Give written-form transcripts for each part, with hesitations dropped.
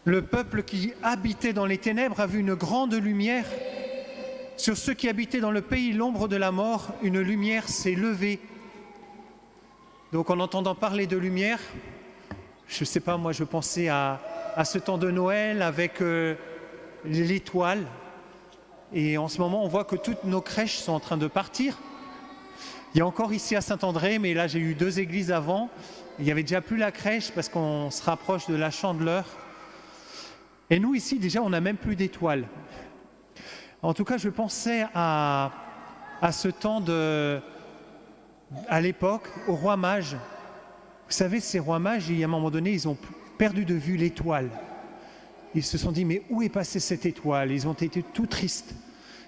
Le peuple qui habitait dans les ténèbres a vu une grande lumière. Sur ceux qui habitaient dans le pays l'ombre de la mort, une lumière s'est levée. Donc en entendant parler de lumière, je ne sais pas, moi je pensais à ce temps de Noël avec l'étoile. Et en ce moment, on voit que toutes nos crèches sont en train de partir. Il y a encore ici à Saint-André, mais là j'ai eu 2 églises avant. Il n'y avait déjà plus la crèche parce qu'on se rapproche de la Chandeleur. Et nous ici, déjà, on n'a même plus d'étoiles. En tout cas, je pensais à ce temps à l'époque, aux rois mages. Vous savez, ces rois mages, à un moment donné, ils ont perdu de vue l'étoile. Ils se sont dit, mais où est passée cette étoile? Ils ont été tout tristes.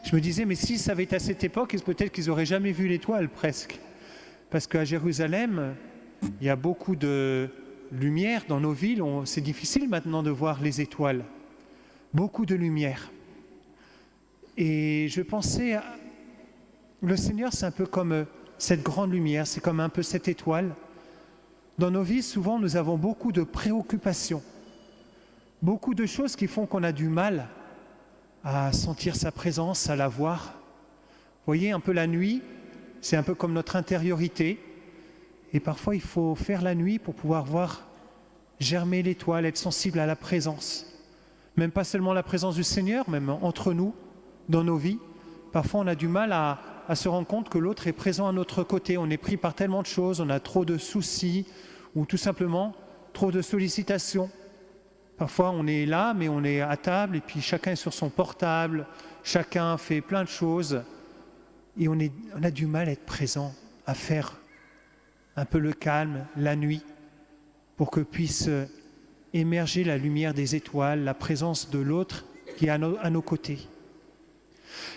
Je me disais, mais si ça avait été à cette époque, peut-être qu'ils n'auraient jamais vu l'étoile, presque. Parce qu'à Jérusalem, il y a beaucoup de lumière dans nos villes. C'est difficile maintenant de voir les étoiles. Beaucoup de lumière. Et je pensais, le Seigneur, c'est un peu comme cette grande lumière, c'est comme un peu cette étoile. Dans nos vies, souvent, nous avons beaucoup de préoccupations. Beaucoup de choses qui font qu'on a du mal à sentir sa présence, à la voir. Vous voyez, un peu la nuit, c'est un peu comme notre intériorité. Et parfois, il faut faire la nuit pour pouvoir voir germer l'étoile, être sensible à la présence. Même pas seulement la présence du Seigneur, même entre nous, dans nos vies. Parfois, on a du mal à se rendre compte que l'autre est présent à notre côté. On est pris par tellement de choses, on a trop de soucis ou tout simplement trop de sollicitations. Parfois, on est là, mais on est à table et puis chacun est sur son portable, chacun fait plein de choses et on a du mal à être présent, à faire un peu le calme, la nuit, pour que puisse émerger la lumière des étoiles, la présence de l'autre qui est à nos côtés.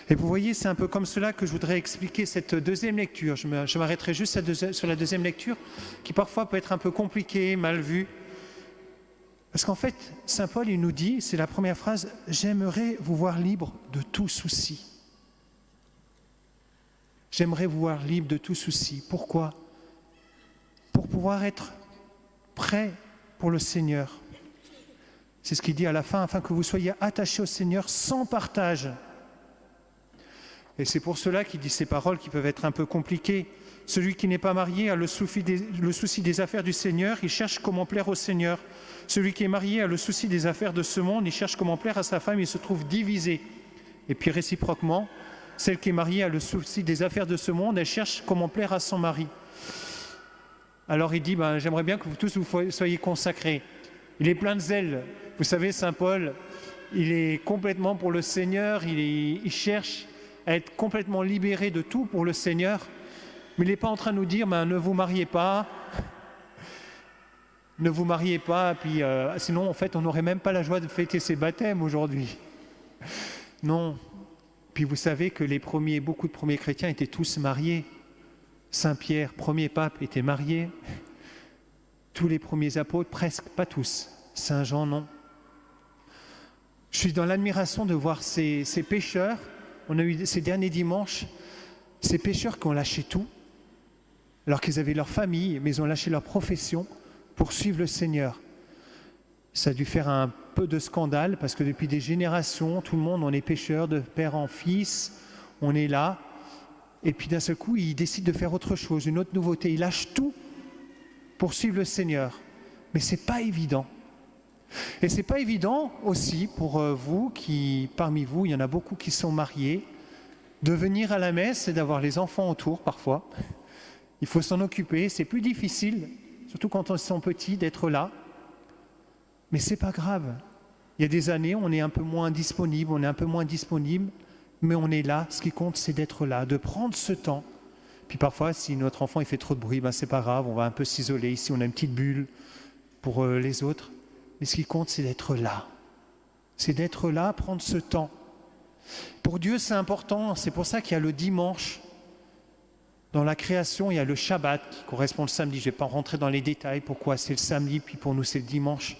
Et vous voyez, c'est un peu comme cela que je voudrais expliquer cette deuxième lecture. Je m'arrêterai juste sur la deuxième lecture, qui parfois peut être un peu compliquée, mal vue. Parce qu'en fait, Saint Paul, il nous dit, c'est la première phrase, « J'aimerais vous voir libre de tout souci. » J'aimerais vous voir libre de tout souci. Pourquoi? Pour pouvoir être prêt pour le Seigneur. C'est ce qu'il dit à la fin, afin que vous soyez attachés au Seigneur sans partage. Et c'est pour cela qu'il dit ces paroles qui peuvent être un peu compliquées. Celui qui n'est pas marié a le souci des affaires du Seigneur, il cherche comment plaire au Seigneur. Celui qui est marié a le souci des affaires de ce monde, il cherche comment plaire à sa femme, il se trouve divisé. Et puis réciproquement, celle qui est mariée a le souci des affaires de ce monde, elle cherche comment plaire à son mari. Alors il dit, j'aimerais bien que vous tous vous soyez consacrés. Il est plein de zèle. Vous savez, Saint Paul, il est complètement pour le Seigneur, il cherche à être complètement libéré de tout pour le Seigneur. Mais il n'est pas en train de nous dire, ne vous mariez pas, puis sinon en fait on n'aurait même pas la joie de fêter ses baptêmes aujourd'hui. Non. Puis vous savez que beaucoup de premiers chrétiens étaient tous mariés. Saint Pierre, premier pape, était marié. Tous les premiers apôtres, presque, pas tous. Saint Jean, non. Je suis dans l'admiration de voir ces pécheurs. On a eu ces derniers dimanches, ces pécheurs qui ont lâché tout, alors qu'ils avaient leur famille, mais ils ont lâché leur profession pour suivre le Seigneur. Ça a dû faire un peu de scandale, parce que depuis des générations, tout le monde, on est pécheurs de père en fils, on est là, et puis d'un seul coup, ils décident de faire autre chose, une autre nouveauté. Ils lâchent tout pour suivre le Seigneur. Mais ce n'est pas évident. Et ce n'est pas évident aussi pour vous, parmi vous, il y en a beaucoup qui sont mariés, de venir à la messe et d'avoir les enfants autour parfois. Il faut s'en occuper, c'est plus difficile, surtout quand ils sont petits, d'être là. Mais ce n'est pas grave. Il y a des années, on est un peu moins disponible, mais on est là. Ce qui compte, c'est d'être là, de prendre ce temps. Puis parfois, si notre enfant il fait trop de bruit, c'est pas grave, on va un peu s'isoler. Ici, on a une petite bulle pour les autres. Mais ce qui compte, c'est d'être là. C'est d'être là, prendre ce temps. Pour Dieu, c'est important. C'est pour ça qu'il y a le dimanche. Dans la création, il y a le Shabbat qui correspond le samedi. Je ne vais pas rentrer dans les détails, pourquoi c'est le samedi, puis pour nous, c'est le dimanche.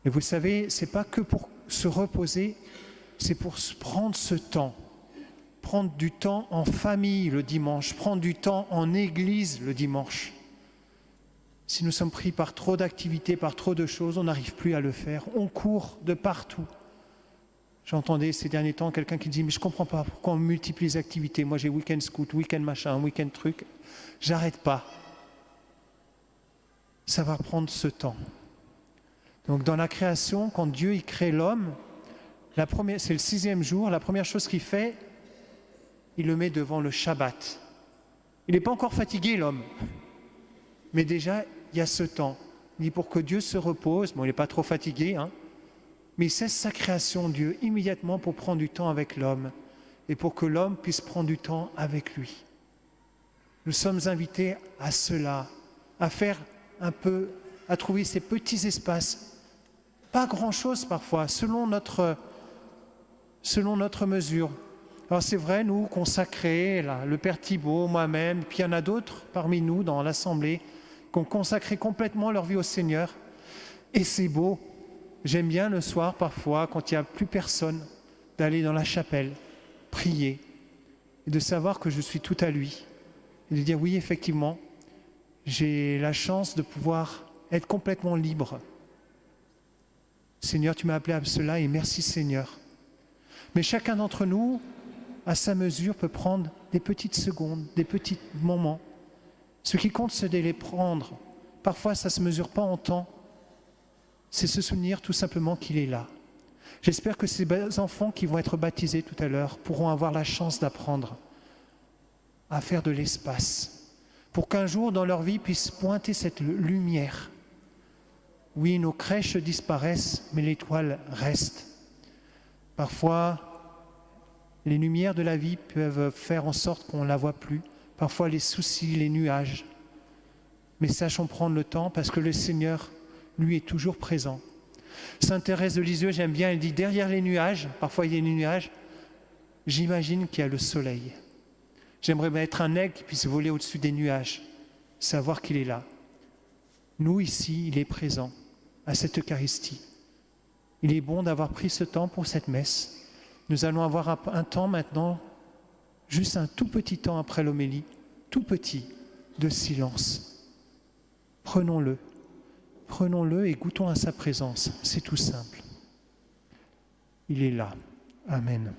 Mais vous savez, ce n'est pas que pour se reposer, c'est pour prendre ce temps. Prendre du temps en famille le dimanche, prendre du temps en église le dimanche. Si nous sommes pris par trop d'activités, par trop de choses, on n'arrive plus à le faire. On court de partout. J'entendais ces derniers temps quelqu'un qui dit « Mais je ne comprends pas pourquoi on multiplie les activités. Moi j'ai week-end scout, week-end machin, week-end truc. J'arrête pas. » Ça va prendre ce temps. Donc dans la création, quand Dieu il crée l'homme, c'est le 6e jour, la première chose qu'il fait, il le met devant le Shabbat. Il n'est pas encore fatigué l'homme, mais déjà il y a ce temps. Il dit pour que Dieu se repose, bon il n'est pas trop fatigué, hein, mais il cesse sa création, Dieu, immédiatement pour prendre du temps avec l'homme et pour que l'homme puisse prendre du temps avec lui. Nous sommes invités à cela, à faire un peu, à trouver ces petits espaces, pas grand-chose parfois, selon notre mesure. Alors c'est vrai, nous, consacrés, là, le Père Thibault, moi-même, puis il y en a d'autres parmi nous dans l'Assemblée qui ont consacré complètement leur vie au Seigneur. Et c'est beau. J'aime bien le soir, parfois, quand il n'y a plus personne, d'aller dans la chapelle, prier, et de savoir que je suis tout à lui. Et de dire, oui, effectivement, j'ai la chance de pouvoir être complètement libre. Seigneur, tu m'as appelé à cela, et merci Seigneur. Mais chacun d'entre nous, à sa mesure, peut prendre des petites secondes, des petits moments. Ce qui compte, c'est de les prendre. Parfois, ça ne se mesure pas en temps. C'est se souvenir tout simplement qu'il est là. J'espère que ces enfants qui vont être baptisés tout à l'heure pourront avoir la chance d'apprendre à faire de l'espace, pour qu'un jour dans leur vie puisse pointer cette lumière. Oui, nos crèches disparaissent, mais l'étoile reste. Parfois, les lumières de la vie peuvent faire en sorte qu'on ne la voit plus. Parfois, les soucis, les nuages. Mais sachons prendre le temps parce que le Seigneur, lui, est toujours présent. Sainte Thérèse de Lisieux, j'aime bien, elle dit, derrière les nuages, parfois il y a des nuages, j'imagine qu'il y a le soleil. J'aimerais être un aigle qui puisse voler au-dessus des nuages, savoir qu'il est là. Nous, ici, il est présent à cette Eucharistie. Il est bon d'avoir pris ce temps pour cette messe. Nous allons avoir un temps maintenant, juste un tout petit temps après l'homélie, tout petit, de silence. Prenons-le et goûtons à sa présence. C'est tout simple. Il est là. Amen.